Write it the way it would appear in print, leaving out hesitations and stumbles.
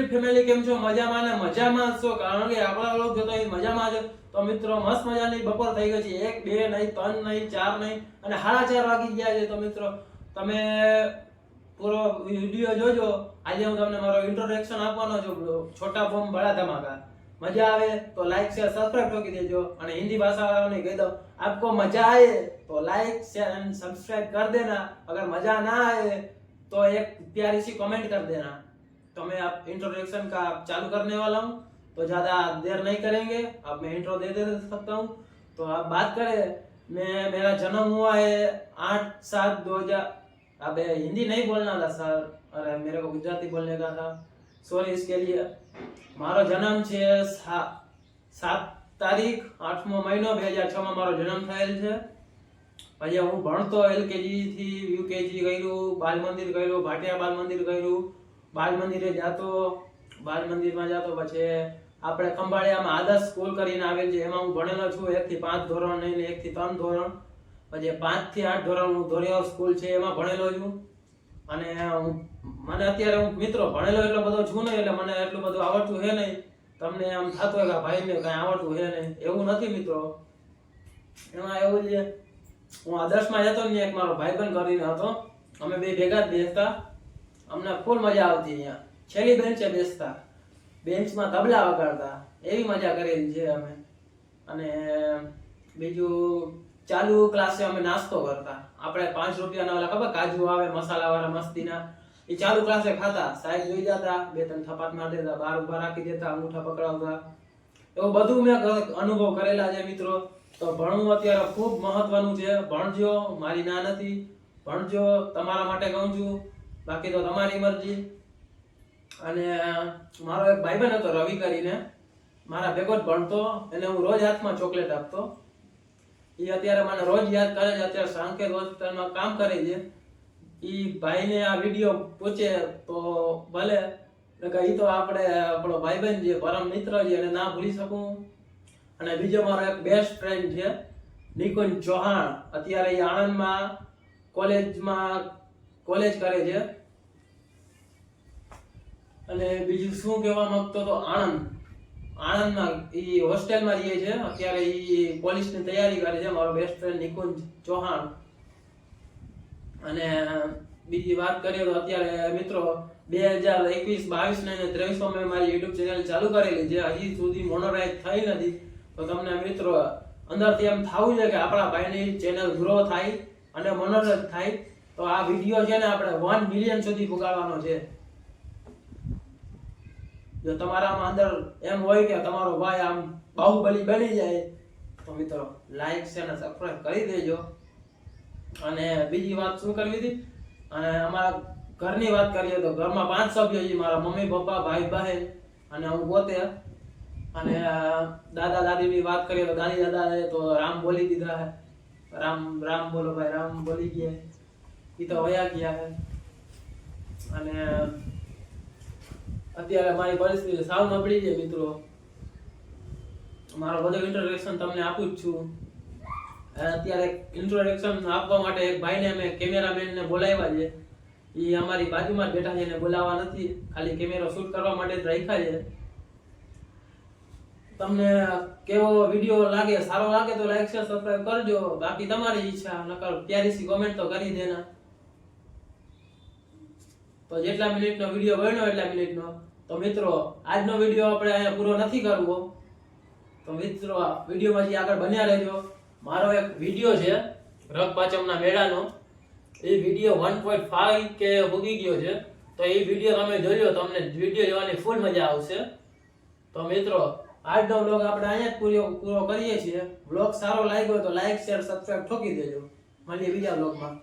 YouTube family કેમ છો? મજામાં ને મજામાં છો? કારણ કે આપણા લોકો જો તો મજામાં છે. તો મિત્રો મસ્ત મજાની બપોર થઈ ગઈ છે. 1 2 નહીં 3 નહીં 4 નહીં અને 4:30 વાગી ગયા છે. તો મિત્રો તમે પૂરો વિડિયો જોજો. આજે હું તમને મારો ઇન્ટ્રોડક્શન આપવાનો છું. છોટા બોમ્બ બડા ધમાકા. મજા આવે તો લાઈક શેર સબસ્ક્રાઇબ ठोकी देजो અને હિન્દી भाषा वालों ने कह दो आपको मजा आए तो लाइक शेयर एंड सब्सक्राइब कर देना। अगर मजा ना आए तो एक प्यारी सी कमेंट कर देना। तो मैं आप इंट्रोडक्शन का चालू करने वाला हूँ, तो ज़्यादा देर नहीं करेंगे। अब मैं इंट्रो दे सकता हूँ। तो आप बात करें, मैं मेरा जन्म हुआ है 8/7/2000। अब हिंदी नहीं बोलना था सर, अरे मेरे को गुजराती बोलने का था, सॉरी इसके लिए। मारो जन्म છે 7 તારીખ 8મો મહિનો 2006 માં મારો જન્મ થયેલ છે। પછી હું ભણતો એલકેજી થી યુકેજી કર્યું, બાલ મંદિર કર્યું, ભાટિયા બાલ મંદિર કર્યું, બાલ મંદિરે જાતો, બાલ મંદિરમાં જાતો પછી આપણે ખંભાળિયામાં આદર્શ સ્કૂલ કરીને આવેલ છે, એમાં હું ભણેલો છું 1 થી 5 ધોરણ નહીં ને 1 થી 3 ધોરણ। પછી 5 થી 8 ધોરણ હું ધોરિયા સ્કૂલ છે એમાં ભણેલો છું। અને મને અત્યારે હું મિત્રો ભણેલો એટલો બધો છું નહીં, એટલે મને એટલું બધું આવડતું છે નહીં। તમને આમ થતું હોય કે ભાઈને કઈ આવડતું છે નહીં, એવું નથી મિત્રો। એમાં એવું છે, હું આદર્શમાં જતો ને એક મારો ભાઈબંધ કરીને હતો, અમે બે ભેગા જ બેસતા, અમને ફૂલ મજા આવતી। અહીંયા છેલ્લી બેન્ચે બેસતા, બેન્ચમાં તબલા વગાડતા, એવી મજા કરેલી છે અમે। અને બીજું ચાલુ ક્લાસે અમે નાસ્તો કરતા, આપણે 5 રૂપિયાના ઓલા ખબર કાજુ આવે મસાલા વાળા મસ્તીના, એ ચાલુ ક્લાસે ખાતા। સાહેબ જોઈ જતા, 2-3 થપાટ મારી દેતા, બહાર ઉભા રાખી દેતા, અંગૂઠા પકડાવતા, એવું બધું મેં અનુભવ કરેલા છે મિત્રો। તો ભણવું અત્યારે ખૂબ મહત્વનું છે, ભણજો, મારી ના નથી, ભણજો, તમારા માટે કહું છું, બાકી તો તમારી મરજી। અને મારો એક ભાઈબંધ હતો રવિ કરીને, મારા ભેગો જ ભણતો, એને હું રોજ હાથમાં ચોકલેટ આપતો, એ અત્યારે મને રોજ યાદ કરે છે, અત્યારે સાંકેત હોસ્પિટલમાં કામ કરે છે। ઈ ભાઈને આ વિડિયો પૂછે તો ભલે, એ તો આપણો ભાઈબંધ છે, પરમ મિત્ર છે, એને ના ભૂલી શકું। અને બીજો મારો એક બેસ્ટ ફ્રેન્ડ છે નિકુંજ ચૌહાણ, અત્યારે એ આણંદમાં કોલેજ કરે છે। અને બીજું શું કહેવા માંગતો તો, આણંદમાં એ હોસ્ટેલમાં રહે છે, અત્યારે એ પોલીસની તૈયારી કરે છે, મારો બેસ્ટ ફ્રેન્ડ નિકુંજ ચૌહાણ। અને બીજી વાત કરીએ તો અત્યારે મિત્રો 2021, 22 ને 23 મેં મારી યુટ્યુબ ચેનલ ચાલુ કરેલી છે, હજી સુધી મોનોટાઈઝ થઈ નથી। તો તમને મિત્રો અંદરથી એમ થવું છે કે આપણા ભાઈની ચેનલ ગ્રો થાય અને મોનોટાઈઝ થાય। તો આ વિડીયો છે ને આપણે 1 મિલિયન સુધી પુગાડવાનો છે। જો તમારામાં અંદર એમ હોય કે તમારો ભાઈ આમ બાહુબલી બની જાય, તો મિત્રો લાઈક શેર અને સબસ્ક્રાઇબ કરી દેજો। અને બીજી વાત શું કરવી હતી, અને અમારા ઘરની વાત કરીએ તો ઘરમાં 5 સભ્યો છે, મારા મમ્મી પપ્પા ભાઈ બહેન અને હું પોતે। અને દાદા દાદીની વાત કરીએ તો દાદી દાદાએ તો રામ બોલી દીધા હે, રામ બોલો ભાઈ, રામ બોલી ગયા, એ તો વયા ગયા હે। અને અત્યારે મારી પરિસ્થિતિ સાવ નબળી છે મિત્રો, મારો બધો ઇન્ટ્રોડક્શન તમને આપું જ છું। અત્યારે ઇન્ટ્રોડક્શન આપવા માટે એક ભાઈને અમે કેમેરામેનને બોલાવ્યા છે, એ અમારી બાજુમાં જ બેઠા છે, એને બોલાવવા નથી, ખાલી કેમેરો શૂટ કરવા માટે જ રાખ્યા છે। તમને કેવો વિડિયો લાગે, સારો લાગે તો લાઈક શેર સબસ્ક્રાઇબ કરજો, બાકી તમારી ઈચ્છા, નકર પ્યારી સી કોમેન્ટ તો કરી દેના। તો જેટલા મિનિટનો વિડિયો બન્યો એટલા મિનિટનો। તો મિત્રો આજનો વિડિયો આપણે અહીંયા પૂરો નથી કરવો, તો મિત્રો વિડિયોમાં આગળ બન્યા રહેજો। મારો એક વિડિયો છે રગ પાંચમના મેળાનો, એ વિડિયો 1.5 કે ઉગી ગયો છે, તો એ વિડિયો તમે જોજો, તમને વિડિયો જોવાની ફૂલ મજા આવશે। તો મિત્રો આજનો વ્લોગ આપણે અહીંયા જ પૂરો કરીએ છીએ। વ્લોગ સારો લાગ્યો તો લાઈક શેર સબસ્ક્રાઇબ ઠોકી દેજો। મળીએ બીજા વ્લોગમાં।